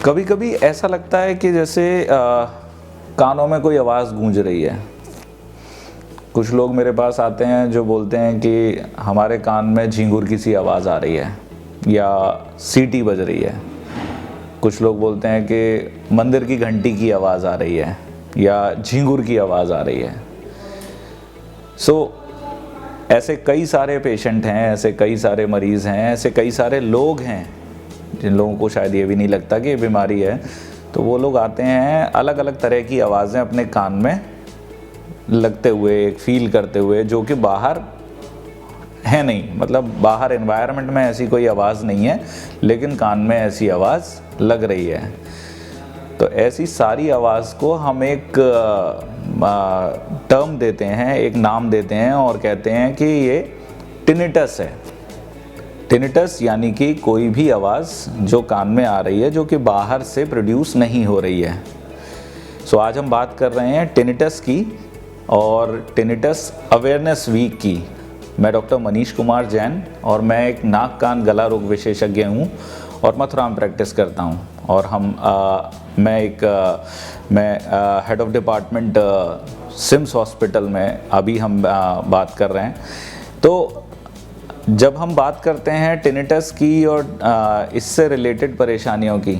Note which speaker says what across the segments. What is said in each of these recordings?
Speaker 1: कभी कभी ऐसा लगता है कि जैसे कानों में कोई आवाज़ गूंज रही है। कुछ लोग मेरे पास आते हैं जो बोलते हैं कि हमारे कान में झींगुर की सी आवाज़ आ रही है या सीटी बज रही है। कुछ लोग बोलते हैं कि मंदिर की घंटी की आवाज़ आ रही है या झींगुर की आवाज़ आ रही है। ऐसे कई सारे पेशेंट हैं, ऐसे कई सारे मरीज़ हैं, ऐसे कई सारे लोग हैं जिन लोगों को शायद ये भी नहीं लगता कि ये बीमारी है। तो वो लोग आते हैं अलग अलग तरह की आवाज़ें अपने कान में लगते हुए, फील करते हुए, जो कि बाहर है नहीं, मतलब बाहर एनवायरनमेंट में ऐसी कोई आवाज़ नहीं है, लेकिन कान में ऐसी आवाज़ लग रही है। तो ऐसी सारी आवाज़ को हम एक टर्म देते हैं, एक नाम देते हैं और कहते हैं कि ये टिनिटस है। टिनिटस यानी कि कोई भी आवाज़ जो कान में आ रही है जो कि बाहर से प्रोड्यूस नहीं हो रही है। आज हम बात कर रहे हैं टिनिटस की और टिनिटस अवेयरनेस वीक की। मैं डॉक्टर मनीष कुमार जैन और मैं एक नाक कान गला रोग विशेषज्ञ हूँ और मथुरा में प्रैक्टिस करता हूँ। और मैं head of department SIMS hospital में अभी हम बात कर रहे हैं। तो जब हम बात करते हैं टिनिटस की और इससे रिलेटेड परेशानियों की,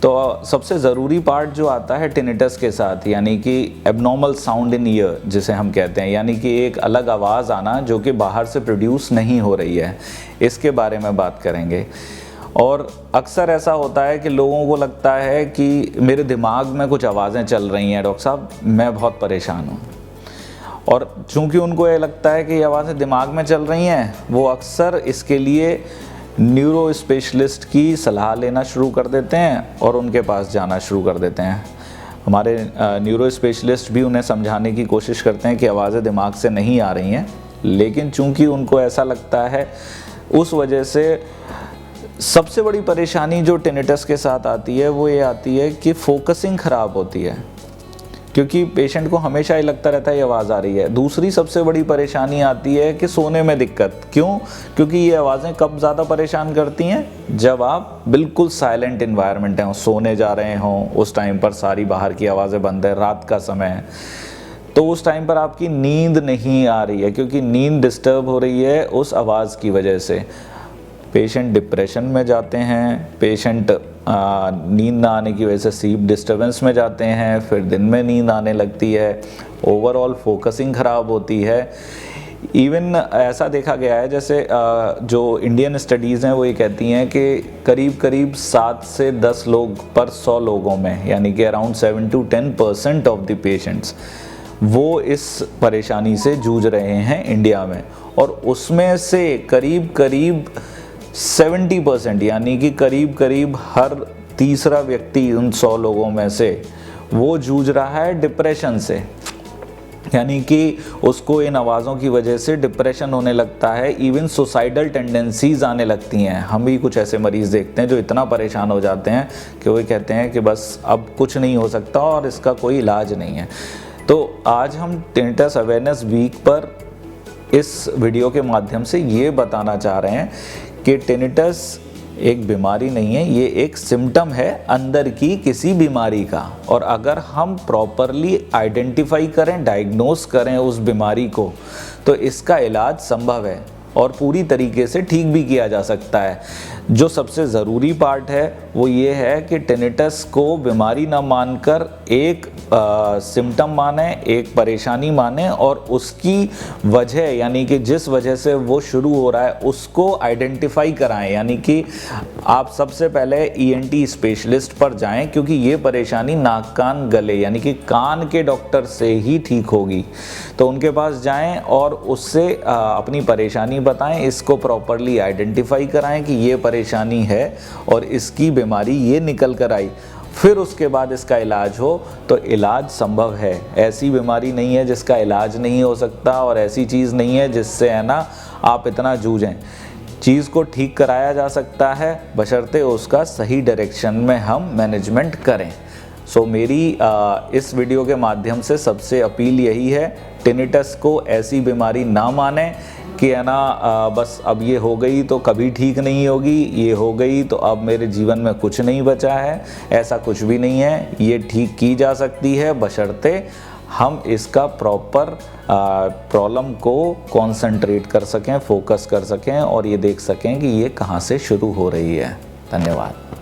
Speaker 1: तो सबसे ज़रूरी पार्ट जो आता है टिनिटस के साथ, यानी कि एबनॉर्मल साउंड इन ईयर जिसे हम कहते हैं, यानी कि एक अलग आवाज़ आना जो कि बाहर से प्रोड्यूस नहीं हो रही है, इसके बारे में बात करेंगे। और अक्सर ऐसा होता है कि लोगों को लगता है कि मेरे दिमाग में कुछ आवाज़ें चल रही हैं, डॉक्टर साहब मैं बहुत परेशान हूँ। और चूँकि उनको ये लगता है कि ये आवाज़ें दिमाग में चल रही हैं, वो अक्सर इसके लिए न्यूरो स्पेशलिस्ट की सलाह लेना शुरू कर देते हैं और उनके पास जाना शुरू कर देते हैं। हमारे न्यूरो स्पेशलिस्ट भी उन्हें समझाने की कोशिश करते हैं कि आवाज़ें दिमाग से नहीं आ रही हैं, लेकिन चूंकि उनको ऐसा लगता है, उस वजह से सबसे बड़ी परेशानी जो टिनिटस के साथ आती है वो ये आती है कि फोकसिंग ख़राब होती है, क्योंकि पेशेंट को हमेशा ही लगता रहता है ये आवाज़ आ रही है। दूसरी सबसे बड़ी परेशानी आती है कि सोने में दिक्कत। क्यों? क्योंकि ये आवाज़ें कब ज़्यादा परेशान करती हैं? जब आप बिल्कुल साइलेंट इन्वायरमेंट हैं, सोने जा रहे हों, उस टाइम पर सारी बाहर की आवाज़ें बंद है, रात का समय है, तो उस टाइम पर आपकी नींद नहीं आ रही है, क्योंकि नींद डिस्टर्ब हो रही है उस आवाज़ की वजह से। पेशेंट डिप्रेशन में जाते हैं, पेशेंट नींद ना आने की वजह से स्लीप डिस्टर्बेंस में जाते हैं, फिर दिन में नींद आने लगती है, ओवरऑल फोकसिंग ख़राब होती है। इवन ऐसा देखा गया है, जैसे जो इंडियन स्टडीज़ हैं वो ये कहती हैं कि करीब करीब 7 से 10 लोग पर 100 लोगों में, यानी कि around 7 to 10% of the patients वो इस परेशानी से जूझ रहे हैं इंडिया में। और उसमें से करीब करीब 70%, यानी कि करीब करीब हर तीसरा व्यक्ति उन 100 लोगों में से वो जूझ रहा है डिप्रेशन से, यानी कि उसको इन आवाज़ों की वजह से डिप्रेशन होने लगता है, इवन सुसाइडल टेंडेंसीज आने लगती हैं। हम भी कुछ ऐसे मरीज़ देखते हैं जो इतना परेशान हो जाते हैं कि वो कहते हैं कि बस अब कुछ नहीं हो सकता और इसका कोई इलाज नहीं है। तो आज हम टिनिटस अवेयरनेस वीक पर इस वीडियो के माध्यम से ये बताना चाह रहे हैं कि टिनिटस एक बीमारी नहीं है, ये एक सिम्टम है अंदर की किसी बीमारी का। और अगर हम प्रॉपरली आइडेंटिफाई करें, डायग्नोस करें उस बीमारी को, तो इसका इलाज संभव है और पूरी तरीके से ठीक भी किया जा सकता है। जो सबसे ज़रूरी पार्ट है वो ये है कि टिनिटस को बीमारी ना मानकर एक सिम्टम माने, एक परेशानी माने और उसकी वजह, यानी कि जिस वजह से वो शुरू हो रहा है उसको आइडेंटिफाई कराएं। यानी कि आप सबसे पहले ईएनटी स्पेशलिस्ट पर जाएं, क्योंकि ये परेशानी नाक कान गले यानी कि कान के डॉक्टर से ही ठीक होगी। तो उनके पास जाएं और उससे अपनी परेशानी बताएं, इसको प्रॉपरली आइडेंटिफाई कराएं कि ये परेशानी है और इसकी बीमारी ये निकल कर आई, फिर उसके बाद इसका इलाज हो। तो इलाज संभव है, ऐसी बीमारी नहीं है जिसका इलाज नहीं हो सकता और ऐसी चीज़ नहीं है जिससे है ना आप इतना जूझें। चीज़ को ठीक कराया जा सकता है, बशर्ते उसका सही डायरेक्शन में हम मैनेजमेंट करें। मेरी इस वीडियो के माध्यम से सबसे अपील यही है, टिनिटस को ऐसी बीमारी ना माने, कि है ना बस अब ये हो गई तो कभी ठीक नहीं होगी, ये हो गई तो अब मेरे जीवन में कुछ नहीं बचा है, ऐसा कुछ भी नहीं है। ये ठीक की जा सकती है बशर्ते हम इसका प्रॉपर प्रॉब्लम को कॉन्सेंट्रेट कर सकें, फोकस कर सकें और ये देख सकें कि ये कहाँ से शुरू हो रही है। धन्यवाद।